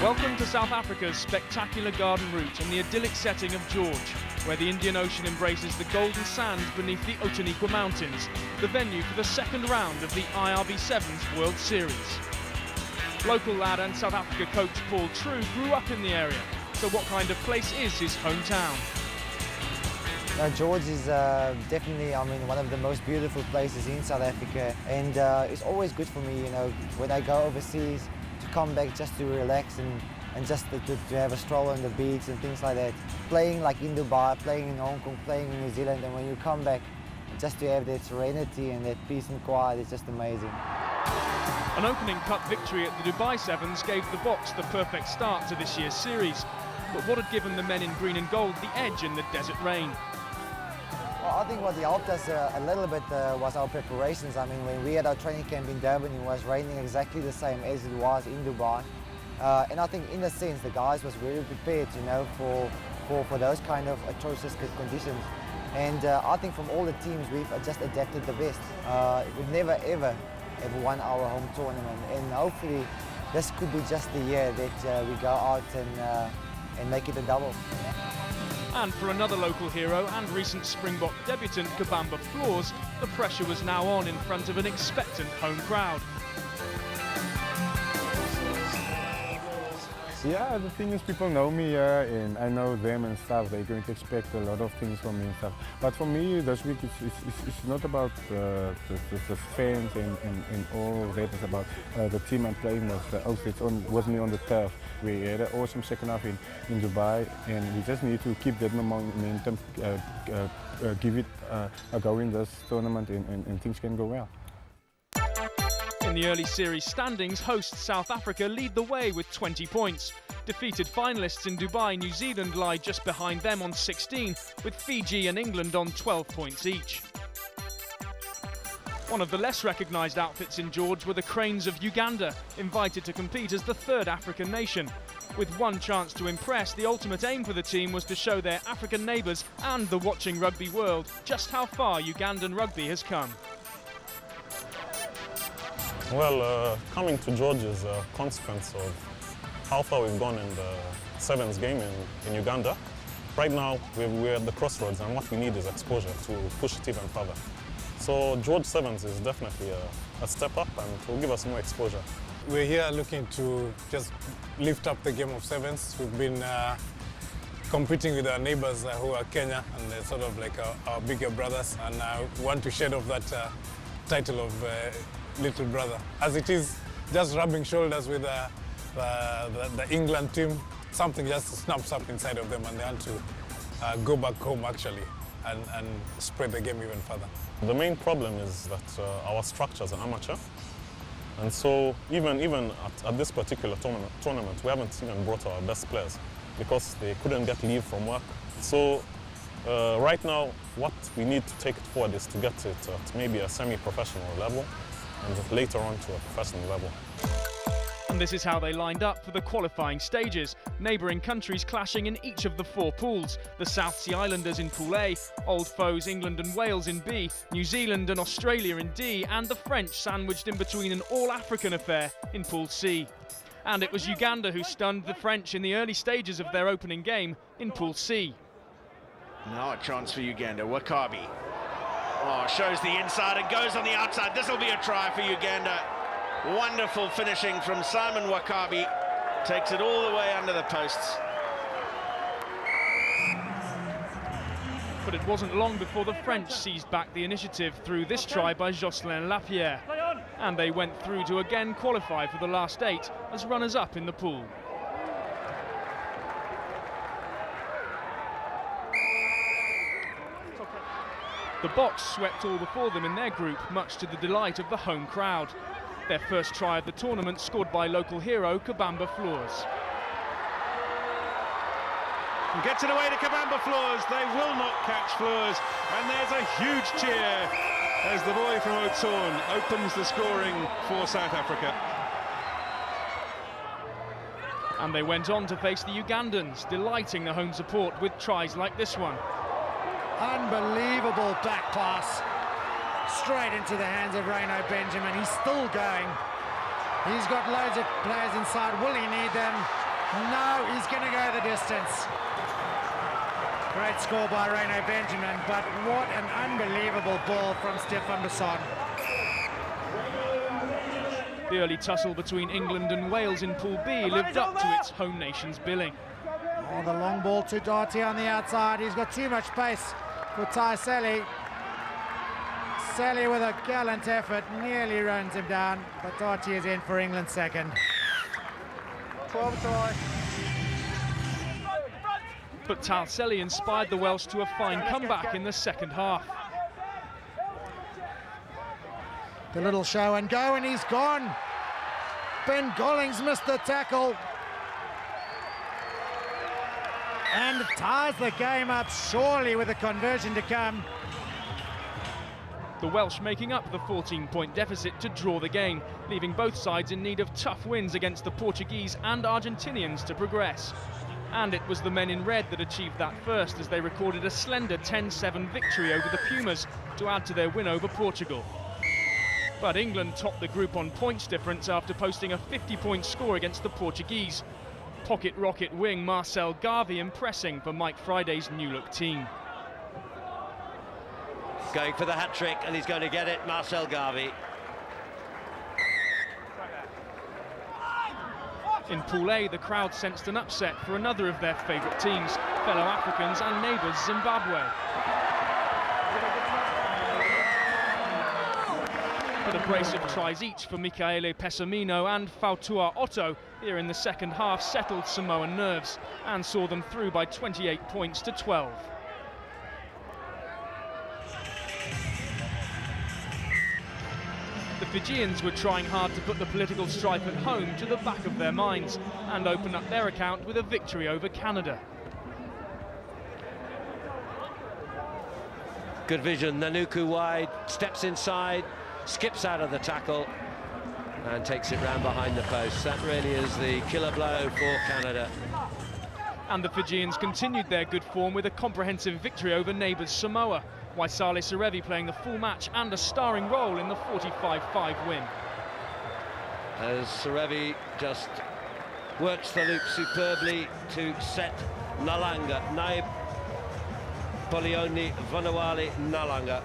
Welcome to South Africa's spectacular garden route and the idyllic setting of George, where the Indian Ocean embraces the golden sands beneath the Outeniqua Mountains, the venue for the second round of the IRB Sevens World Series. Local lad and South Africa coach Paul True grew up in the area, so what kind of place is his hometown? George is definitely, one of the most beautiful places in South Africa, and it's always good for me, when I go overseas, to come back just to relax and just to have a stroll on the beach and things like that. Playing like in Dubai, playing in Hong Kong, playing in New Zealand, and when you come back, just to have that serenity and that peace and quiet is just amazing. An opening cup victory at the Dubai Sevens gave the Boks the perfect start to this year's series. But what had given the men in green and gold the edge in the desert rain? Well, I think what helped us a little bit was our preparations. When we had our training camp in Durban, it was raining exactly the same as it was in Dubai. And I think in a sense the guys was really prepared, for those kind of atrocious conditions. And I think from all the teams we've just adapted the best. We've never ever won our home tournament, and hopefully this could be just the year that we go out and make it a double. And for another local hero and recent Springbok debutant, Kabamba Floors, the pressure was now on in front of an expectant home crowd. Yeah, the thing is, people know me here and I know them and stuff. They're going to expect a lot of things from me and stuff. But for me, this week, it's not about the fans and all that. It's about the team I'm playing with me on the turf. We had an awesome second half in Dubai, and we just need to keep that momentum, give it a go in this tournament, and things can go well. In the early series standings, hosts South Africa lead the way with 20 points. Defeated finalists in Dubai, New Zealand lie just behind them on 16, with Fiji and England on 12 points each. One of the less recognised outfits in George were the Cranes of Uganda, invited to compete as the third African nation. With one chance to impress, the ultimate aim for the team was to show their African neighbours and the watching rugby world just how far Ugandan rugby has come. Well, coming to George is a consequence of how far we've gone in the Sevens game in Uganda. Right now, we're at the crossroads, and what we need is exposure to push it even further. So George Sevens is definitely a step up, and it will give us more exposure. We're here looking to just lift up the game of sevens. We've been competing with our neighbours who are Kenya, and they're sort of like our bigger brothers, and we want to shed off that title of little brother. As it is, just rubbing shoulders with the England team, something just snaps up inside of them, and they want to go back home actually and spread the game even further. The main problem is that our structures are amateur, and so even at this particular tournament, we haven't even brought our best players because they couldn't get leave from work. So right now, what we need to take it forward is to get it at maybe a semi-professional level, and later on to a professional level. And this is how they lined up for the qualifying stages. Neighbouring countries clashing in each of the four pools. The South Sea Islanders in Pool A, old foes England and Wales in B, New Zealand and Australia in D, and the French sandwiched in between an all-African affair in Pool C. And it was Uganda who stunned the French in the early stages of their opening game in Pool C. Now a chance for Uganda. Wakabi. Oh, shows the inside and goes on the outside. This will be a try for Uganda. Wonderful finishing from Simon Wakabi. Takes it all the way under the posts. But it wasn't long before the French seized back the initiative through this try by Jocelyn Lapierre. And they went through to again qualify for the last 8 as runners-up in the pool. The Boks swept all before them in their group, much to the delight of the home crowd. Their first try of the tournament scored by local hero Kabamba Floors. And gets it away to Kabamba Floors. They will not catch Floors. And there's a huge cheer as the boy from Oudtshoorn opens the scoring for South Africa. And they went on to face the Ugandans, delighting the home support with tries like this one. Unbelievable back pass, straight into the hands of Reno Benjamin. He's still going. He's got loads of players inside. Will he need them? No, he's going to go the distance. Great score by Reno Benjamin, but what an unbelievable ball from Stefan Besson. The early tussle between England and Wales in Pool B lived up to its home nation's billing. Oh, the long ball to Doherty on the outside. He's got too much pace for Ty Selly. Selly with a gallant effort nearly runs him down, but Doherty is in for England's second. 12 try. But Tal Selly inspired the Welsh to a fine comeback in the second half. The little show and go, and he's gone. Ben Gollings missed the tackle. And ties the game up, surely with a conversion to come. The Welsh making up the 14-point deficit to draw the game, leaving both sides in need of tough wins against the Portuguese and Argentinians to progress. And it was the men in red that achieved that first, as they recorded a slender 10-7 victory over the Pumas to add to their win over Portugal. But England topped the group on points difference after posting a 50-point score against the Portuguese. Pocket rocket wing Marcel Garvey impressing for Mike Friday's new-look team. Going for the hat-trick, and he's going to get it, Marcel Garvey. In Pool A, the crowd sensed an upset for another of their favourite teams, fellow Africans and neighbours Zimbabwe. But a brace of tries each for Michaele Pessamino and Fautua Otto here in the second half settled Samoan nerves and saw them through by 28 points to 12. The Fijians were trying hard to put the political strife at home to the back of their minds and open up their account with a victory over Canada. Good vision, Nanuku wide, steps inside, skips out of the tackle and takes it round behind the post. That really is the killer blow for Canada. And the Fijians continued their good form with a comprehensive victory over neighbours Samoa. Waisale Serevi playing the full match and a starring role in the 45-5 win. As Serevi just works the loop superbly to set Nalanga, Naib Polioni Vanawali Nalanga.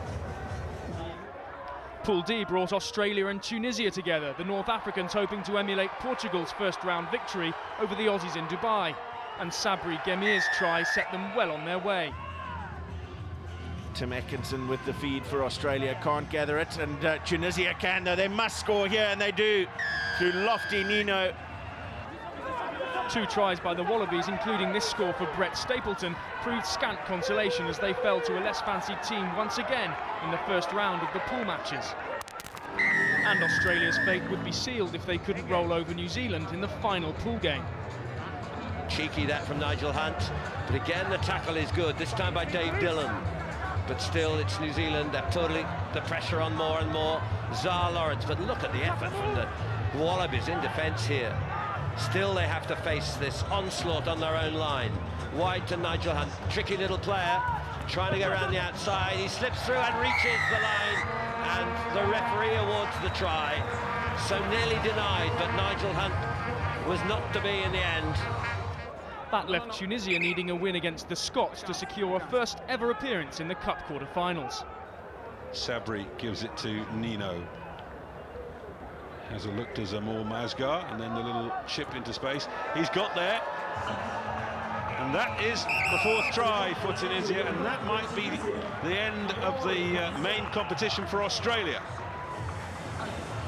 Pool D brought Australia and Tunisia together, the North Africans hoping to emulate Portugal's first-round victory over the Aussies in Dubai. And Sabri Gemir's try set them well on their way. Tim Atkinson with the feed for Australia, can't gather it, and Tunisia can, though. They must score here, and they do, through lofty Nino. 2 tries by the Wallabies, including this score for Brett Stapleton, proved scant consolation as they fell to a less fancied team once again in the first round of the pool matches. And Australia's fate would be sealed if they couldn't roll over New Zealand in the final pool game. Cheeky that from Nigel Hunt, but again the tackle is good, this time by Dave Dillon. But still it's New Zealand, they're putting the pressure on more and more. Zar Lawrence, but look at the effort from the Wallabies in defence here. Still they have to face this onslaught on their own line. Wide to Nigel Hunt, tricky little player, trying to go around the outside. He slips through and reaches the line, and the referee awards the try. So nearly denied, but Nigel Hunt was not to be in the end. That left Tunisia needing a win against the Scots to secure a first ever appearance in the Cup quarter-finals. Sabri gives it to Nino. Has a look to Zamor Mazgar, and then the little chip into space. He's got there. And that is the 4th try for Tunisia, and that might be the end of the main competition for Australia.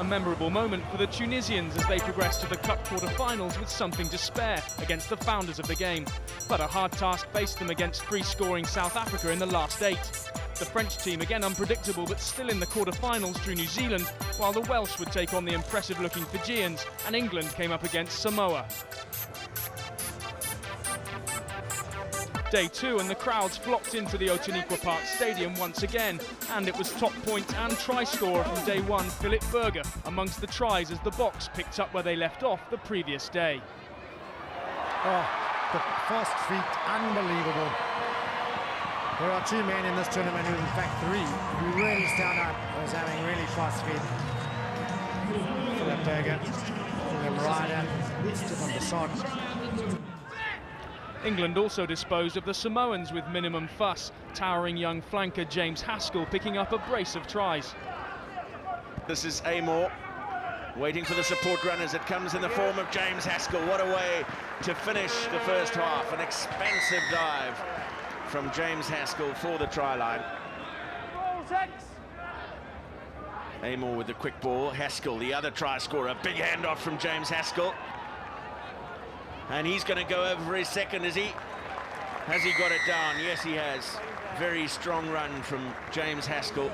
A memorable moment for the Tunisians as they progressed to the Cup quarter-finals with something to spare against the founders of the game. But a hard task faced them against free-scoring South Africa in the last 8. The French team again unpredictable but still in the quarter-finals drew New Zealand, while the Welsh would take on the impressive-looking Fijians, and England came up against Samoa. Day 2 and the crowds flocked into the Otaniqua Park Stadium once again, and it was top point and try scorer from day 1 Philip Berger amongst the tries as the Boks picked up where they left off the previous day. Oh, the fast feet, unbelievable. There are 2 men in this tournament, who, in fact 3, who really stand out as having really fast feet. Philip Berger, Ryder stood on the sod. England also disposed of the Samoans with minimum fuss, towering young flanker James Haskell picking up a brace of tries. This is Amor waiting for the support runners. It comes in the form of James Haskell. What a way to finish the first half. An expansive dive from James Haskell for the try line. Amor with the quick ball. Haskell, the other try scorer. Big handoff from James Haskell. And he's going to go over for his second, is he? Has he got it down? Yes, he has. Very strong run from James Haskell.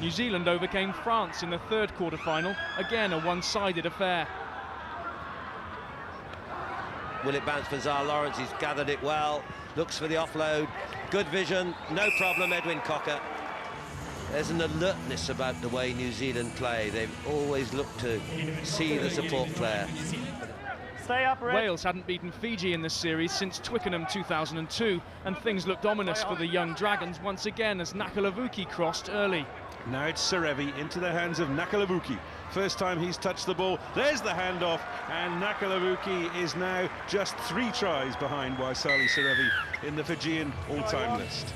New Zealand overcame France in the third quarter-final. Again, a one-sided affair. Will it bounce for Zar Lawrence? He's gathered it well. Looks for the offload. Good vision. No problem, Edwin Cocker. There's an alertness about the way New Zealand play. They've always looked to see the support player. Wales hadn't beaten Fiji in this series since Twickenham 2002, and things looked ominous for the young Dragons once again as Nakalavuki crossed early. Now it's Serevi into the hands of Nakalavuki. First time he's touched the ball. There's the handoff, and Nakalavuki is now just 3 tries behind Waisali Serevi in the Fijian all-time list.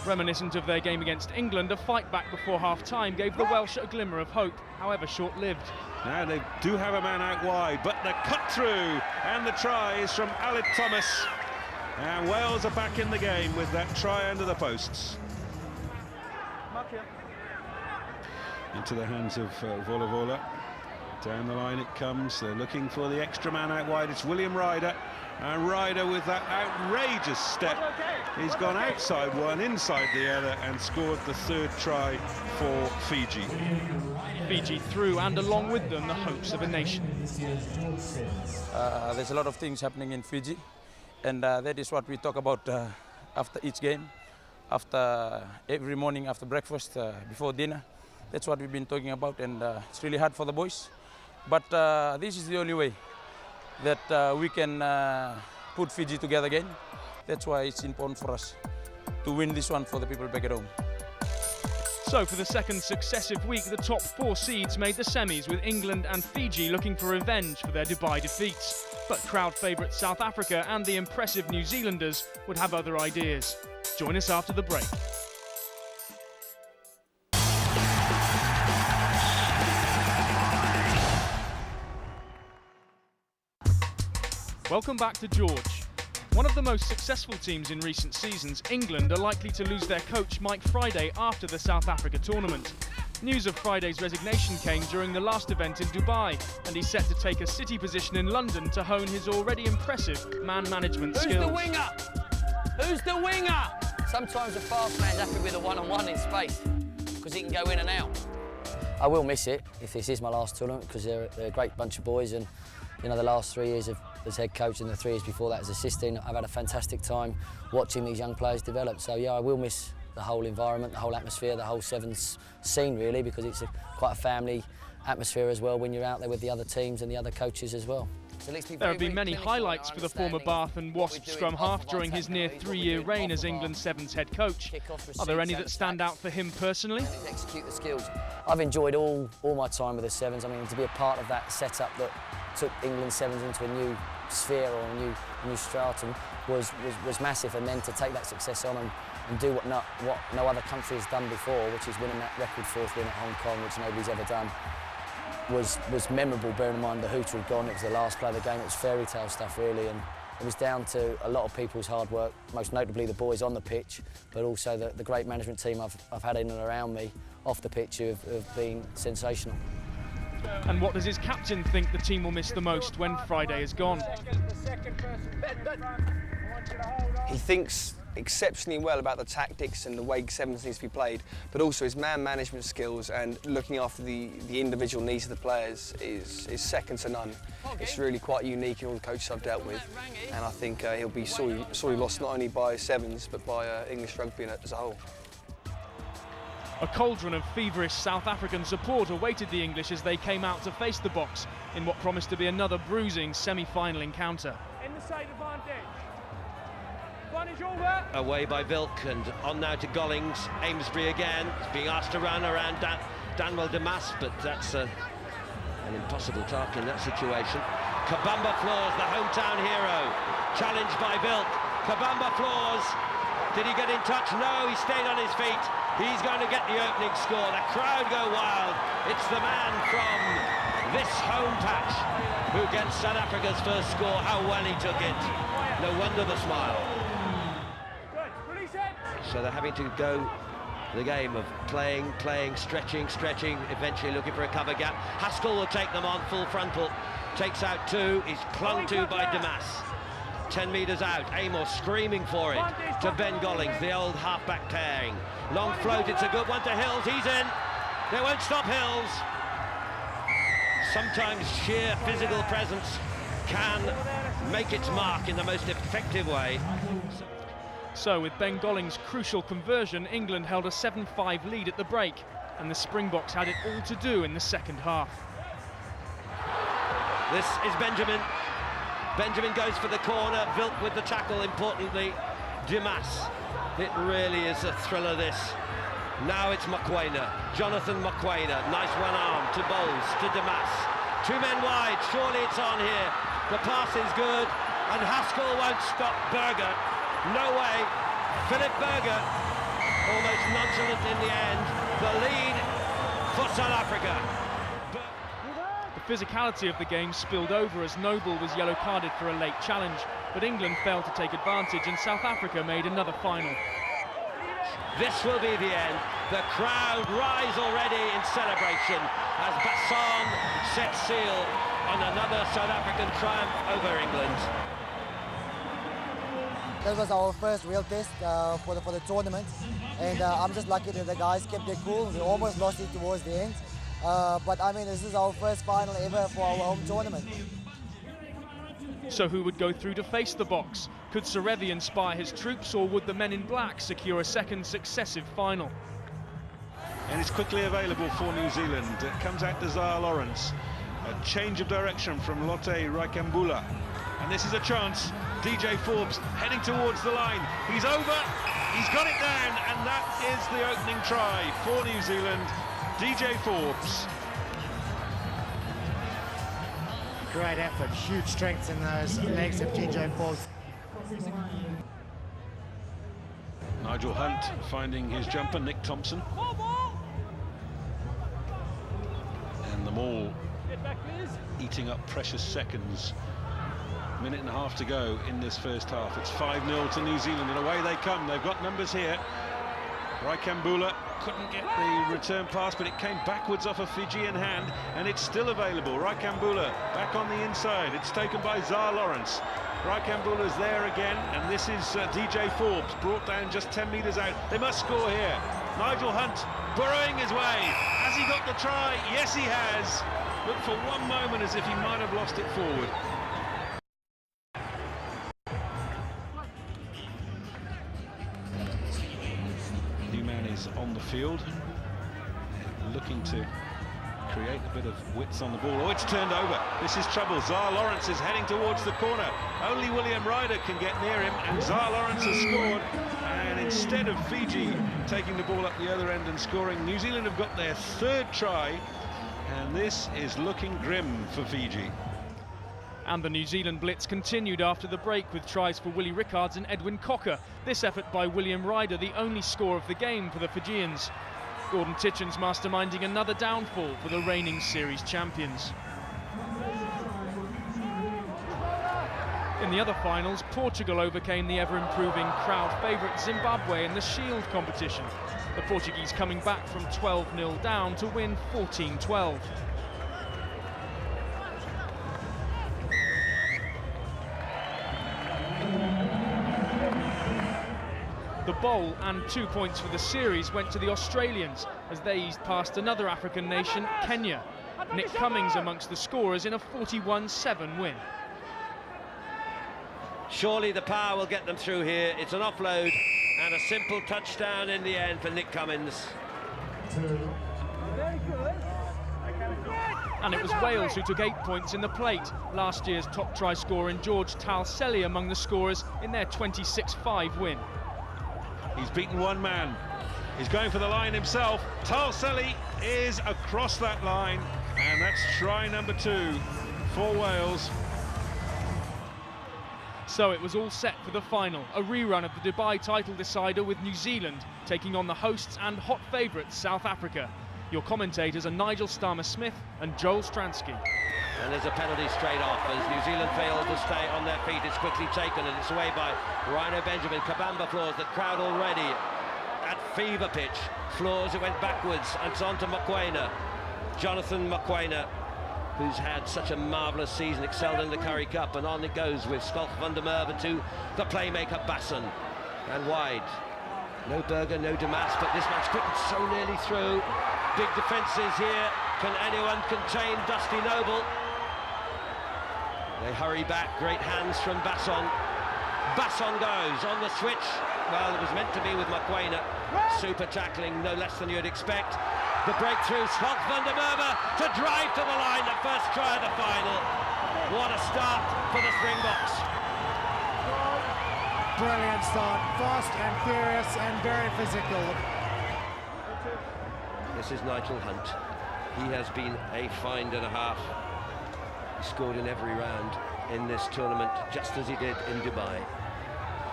Reminiscent of their game against England, a fight back before half-time gave the Welsh a glimmer of hope, however short-lived. Now they do have a man out wide, but the cut through and the try is from Aled Thomas. And Wales are back in the game with that try under the posts. Into the hands of Volavola. Down the line it comes. They're looking for the extra man out wide. It's William Ryder. And Ryder with that outrageous step. He's gone outside one, inside the other, and scored the 3rd try for Fiji. Fiji through, and along with them, the hopes of a nation. There's a lot of things happening in Fiji, and that is what we talk about after each game, after every morning, after breakfast, before dinner. That's what we've been talking about, and it's really hard for the boys. But this is the only way that we can put Fiji together again. That's why it's important for us to win this one for the people back at home. So for the second successive week, the top 4 seeds made the semis, with England and Fiji looking for revenge for their Dubai defeats. But crowd favourites South Africa and the impressive New Zealanders would have other ideas. Join us after the break. Welcome back to George. One of the most successful teams in recent seasons, England are likely to lose their coach Mike Friday after the South Africa tournament. News of Friday's resignation came during the last event in Dubai, and he's set to take a city position in London to hone his already impressive man management skills. Who's the winger? Who's the winger? Sometimes the fast man's happy with a one-on-one in space because he can go in and out. I will miss it if this is my last tournament, because they're a great bunch of boys, and you know, the last 3 years as head coach and the 3 years before that as assistant, I've had a fantastic time watching these young players develop. So yeah, I will miss the whole environment, the whole atmosphere, the whole Sevens scene really, because it's quite a family atmosphere as well when you're out there with the other teams and the other coaches as well. There have been many highlights for the former Bath and Wasp scrum half during his near 3-year reign as England's Sevens head coach. Are there any that stand out for him personally? Execute the skills. I've enjoyed all my time with the Sevens. I mean, to be a part of that setup that took England Sevens into a new sphere or a new stratum was massive, and then to take that success on and do what no other country has done before, which is winning that record 4th win at Hong Kong, which nobody's ever done, was memorable, bearing in mind the hooter had gone. It was the last play of the game. It was fairy tale stuff really, and it was down to a lot of people's hard work, most notably the boys on the pitch, but also the great management team I've had in and around me off the pitch who have been sensational. And what does his captain think the team will miss the most when Friday is gone? He thinks exceptionally well about the tactics and the way Sevens needs to be played, but also his man management skills and looking after the individual needs of the players is second to none. It's really quite unique in all the coaches I've dealt with, and I think he'll be sorely lost not only by Sevens but by English rugby as a whole. A cauldron of feverish South African support awaited the English as they came out to face the Boks in what promised to be another bruising semi-final encounter. In the side advantage. Advantage over. Away by Vilk, and on now to Gollings. Amesbury again. He's being asked to run around Danwell Damas, but that's An impossible task in that situation. Kabamba Floors, the hometown hero, challenged by Bilk. Kabamba Floors, did he get in touch? No, he stayed on his feet. He's going to get the opening score. The crowd go wild. It's the man from this home patch who gets South Africa's first score. How well he took it. No wonder the smile. So they're having to go the game of playing, stretching, eventually looking for a cover gap. Haskell will take them on full frontal. Takes out two. He's clung to by Damas. 10 metres out. Amos screaming for it to Ben Gollings, the old half-back pairing. Long float, it's a good one to Hills. He's in. They won't stop Hills. Sometimes sheer physical presence can make its mark in the most effective way. So with Ben Gollings' crucial conversion, England held a 7-5 lead at the break, and the Springboks had it all to do in the second half. This is Benjamin. Benjamin goes for the corner. Vilk with the tackle, importantly. Damas. It really is a thriller, this. Now it's Mokoena. Jonathan Mokoena. Nice one arm to Bowles, to Damas. Two men wide. Surely it's on here. The pass is good. And Haskell won't stop Berger. No way. Philip Berger, almost nonchalant in the end. The lead for South Africa. The physicality of the game spilled over as Noble was yellow carded for a late challenge, but England failed to take advantage and South Africa made another final. This will be the end. The crowd rise already in celebration as Basson sets seal on another South African triumph over England. That was our first real test for the tournament, and I'm just lucky that the guys kept their cool. We almost lost it towards the end, but I mean, this is our first final ever for our home tournament. So who would go through to face the Boks? Could Serevi inspire his troops, or would the men in black secure a second successive final? And it's quickly available for New Zealand. It comes out to Zara Lawrence. A change of direction from Lotte Raikambula. And this is a chance. DJ Forbes heading towards the line. He's over, he's got it down, and that is the opening try for New Zealand. DJ Forbes. Great effort, huge strength in those legs of DJ Forbes. Nigel Hunt finding his jumper, Nick Thompson. And the Maul eating up precious seconds. Minute and a half to go in this first half. It's 5-0 to New Zealand, and away they come. They've got numbers here. Raikambula couldn't get the return pass, but it came backwards off a Fijian hand, and it's still available. Raikambula back on the inside. It's taken by Zara Lawrence. Raikambula's there again, and this is DJ Forbes, brought down just 10 metres out. They must score here. Nigel Hunt burrowing his way. Has he got the try? Yes, he has. Looked for one moment as if he might have lost it forward. On the field, looking to create a bit of width on the ball. Oh, it's turned over. This is trouble. Zara Lawrence is heading towards the corner. Only William Ryder can get near him, and Zara Lawrence has scored. And instead of Fiji taking the ball up the other end and scoring, New Zealand have got their third try, and this is looking grim for Fiji. And the New Zealand blitz continued after the break with tries for Willie Rickards and Edwin Cocker. This effort by William Ryder, the only score of the game for the Fijians. Gordon Titchen's masterminding another downfall for the reigning series champions. In the other finals, Portugal overcame the ever-improving crowd favourite Zimbabwe in the Shield competition. The Portuguese coming back from 12-0 down to win 14-12. The bowl and 2 points for the series went to the Australians as they eased past another African nation, Kenya. Nick Cummings amongst the scorers in a 41-7 win. Surely the power will get them through here. It's an offload and a simple touchdown in the end for Nick Cummings. And it was Wales who took 8 points in the plate. Last year's top try scorer in George Talselli among the scorers in their 26-5 win. He's beaten one man. He's going for the line himself. Talselli is across that line. And that's try number 2 for Wales. So it was all set for the final, a rerun of the Dubai title decider with New Zealand taking on the hosts and hot favourites South Africa. Your commentators are Nigel Starmer-Smith and Joel Stransky. And there's a penalty straight off as New Zealand fails to stay on their feet. It's quickly taken and it's away by Rhino Benjamin. Kabamba floors, the crowd already at fever pitch. Floors, it went backwards and it's on to Mokoena. Jonathan Mokoena, who's had such a marvellous season, excelled in the Currie Cup, and on it goes with Schalk van der Merwe to the playmaker Basson. And wide. No Berger, no Damas, but this match quick, so nearly through. Big defences here. Can anyone contain Dusty Noble? They hurry back, great hands from Basson. Basson goes on the switch. Well, it was meant to be with Mokoena. Super tackling, no less than you'd expect. The breakthrough, Schalk van der Merwe to drive to the line, the first try of the final. What a start for the Springboks. Brilliant start, fast and furious and very physical. This is Nigel Hunt. He has been a find and a half. He scored in every round in this tournament, just as he did in Dubai.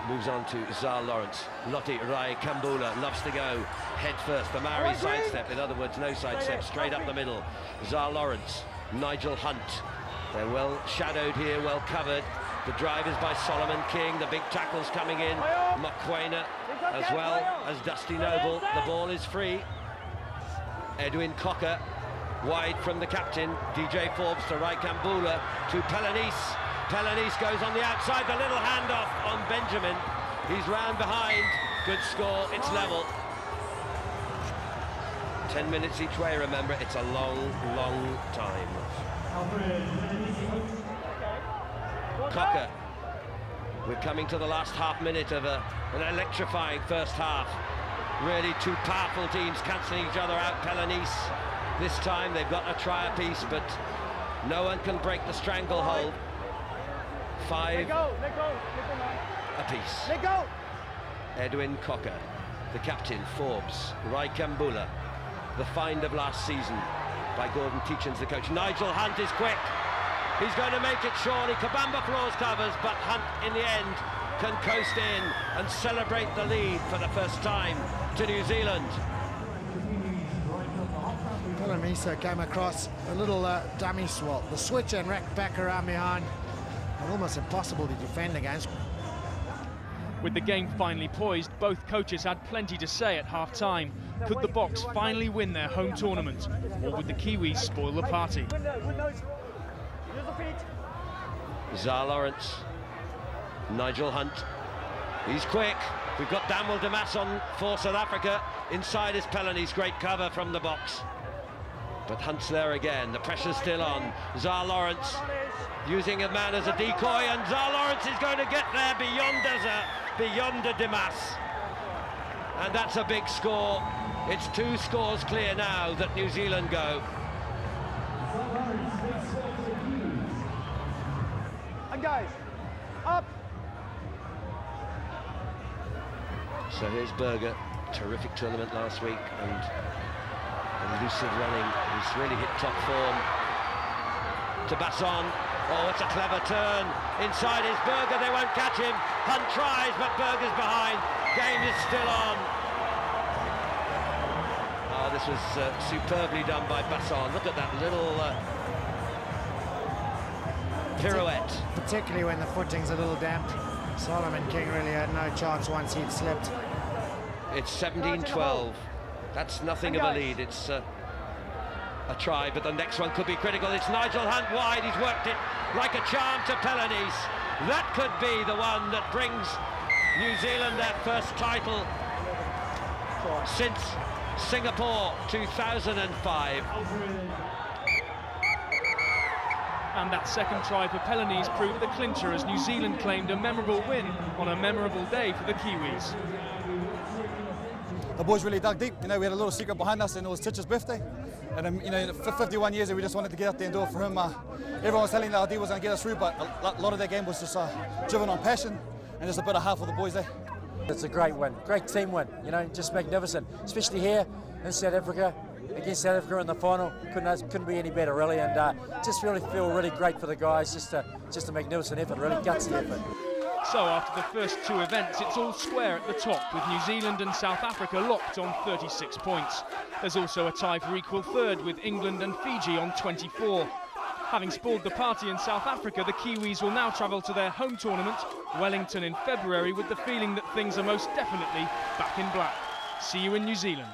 Moves on to Zal Lawrence. Lotte Rai Kambula loves to go head first. The Maori sidestep, in other words, no sidestep, straight up the middle. Zal Lawrence, Nigel Hunt. They're well shadowed here, well covered. The drive is by Solomon King. The big tackles coming in. Mokoena as well as Dusty Noble. The ball is free. Edwin Cocker wide from the captain. DJ Forbes to Rai Kambula to Pelanese. Pelanese goes on the outside, the little handoff on Benjamin. He's round behind, good score, it's level. 10 minutes each way, remember, it's a long, long time. Cocker, we're coming to the last half minute of an electrifying first half. Really two powerful teams cancelling each other out. Pelanese, this time they've got a try apiece, but no one can break the stranglehold. 5 apiece. Edwin Cocker, the captain, Forbes, Rai Kambula, the find of last season by Gordon Teachins, the coach. Nigel Hunt is quick. He's going to make it surely. Kabamba floors covers, but Hunt in the end can coast in and celebrate the lead for the first time to New Zealand. Misa came across a little dummy swap. The switch and racked back around behind. Almost impossible to defend against. With the game finally poised, both coaches had plenty to say at half-time. Could the Boks finally win their home tournament, or would the Kiwis spoil the party? Zal Lawrence, Nigel Hunt, he's quick. We've got Daniel Damas on for South Africa. Inside is Pelanese, great cover from the Boks. But Hunt's there again, the pressure's still on. Zal Lawrence using a man as a decoy, and Zal Lawrence is going to get there beyond the Damas. And that's a big score. It's 2 scores clear now that New Zealand go. And guys, up. So here's Berger, terrific tournament last week, and lucid running. He's really hit top form. To Basson. Oh, it's a clever turn. Inside is Berger, they won't catch him. Hunt tries, but Berger's behind. Game is still on. Oh, this was superbly done by Basson. Look at that little pirouette. Particularly when the footing's a little damp. Solomon King really had no chance once he'd slipped. It's 17-12. That's nothing of a lead. It's a try, but the next one could be critical. It's Nigel Hunt wide. He's worked it like a charm to Pelanese. That could be the one that brings New Zealand their first title since Singapore 2005. And that second try for Pelanese proved the clincher as New Zealand claimed a memorable win on a memorable day for the Kiwis. The boys really dug deep. You know, we had a little secret behind us, and it was Titch's birthday. And you know, for 51 years, we just wanted to get out there and do it for him. Everyone was telling that our D was going to get us through, but a lot of that game was just driven on passion and just a bit of heart for the boys there. It's a great win, great team win. You know, just magnificent, especially here in South Africa. against South Africa in the final. Couldn't be any better, really, and just really feel really great for the guys. Just a magnificent effort, really gutsy effort. So after the first two events, it's all square at the top, with New Zealand and South Africa locked on 36 points. There's also a tie for equal third, with England and Fiji on 24. Having spoiled the party in South Africa, the Kiwis will now travel to their home tournament, Wellington, in February, with the feeling that things are most definitely back in black. See you in New Zealand.